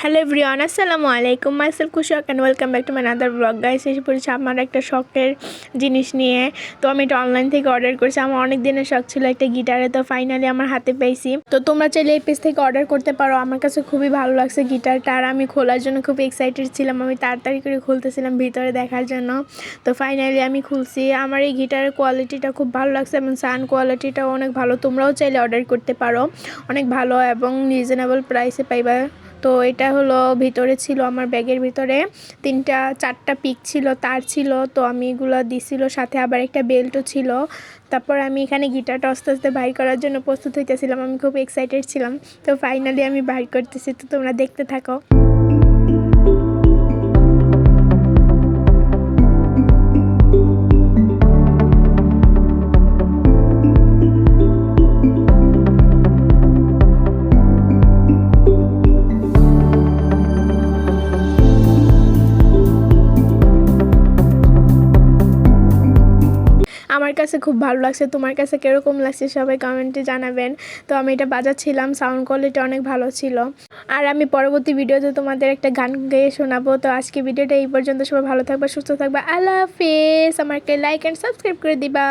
Hello everyone, আসসালামু আলাইকুম। Myself কুশক and welcome back to my other blog. Guys, এসে পড়েছি আমার একটা শখের জিনিস নিয়ে। তো আমি এটা অনলাইন থেকে অর্ডার করেছি। আমার অনেক দিনের শখ ছিল একটা গিটারে, তো ফাইনালি আমার হাতে পেয়েছি। তো তোমরা চাইলে এই পেজ থেকে অর্ডার করতে পারো। আমার কাছে খুবই ভালো লাগছে গিটারটা, আর আমি খোলার জন্য খুব এক্সাইটেড ছিলাম। আমি তাড়াতাড়ি করে খুলতেছিলাম ভিতরে দেখার জন্য। তো ফাইনালি আমি খুলছি। আমার এই গিটারের কোয়ালিটিটা খুব ভালো লাগছে এবং সাউন্ড কোয়ালিটিটাও অনেক ভালো। তোমরাও চাইলে অর্ডার করতে পারো, অনেক ভালো এবং রিজনেবল প্রাইসে পাইবা। তো এটা হলো ভিতরে ছিল, আমার ব্যাগের ভিতরে 4টা পিক ছিল, তার ছিল। তো আমি এগুলো দিছিল, সাথে আবার একটা বেল্টও ছিল। তারপর আমি এখানে গিটারটা আস্তে আস্তে বাইর করার জন্য প্রস্তুত হইতেছিলাম। আমি খুব এক্সাইটেড ছিলাম। তো ফাইনালি আমি বাইর করতেছি, তো তোমরা দেখতে থাকো। আমার কাছে খুব ভালো লাগছে। তোমার কাছে কীরকম লাগছে সবাই কমেন্টে জানাবেন। তো আমি এটা বাজাচ্ছিলাম, সাউন্ড কোয়ালিটি অনেক ভালো ছিল। আর আমি পরবর্তী ভিডিওতে তোমাদের একটা গান গেয়ে শোনাবো। তো আজকে ভিডিওটা এই পর্যন্ত। সবাই ভালো থাকবা, সুস্থ থাকবা। আল্লাহ হাফেজ। আমাকে লাইক অ্যান্ড সাবস্ক্রাইব করে দিবা।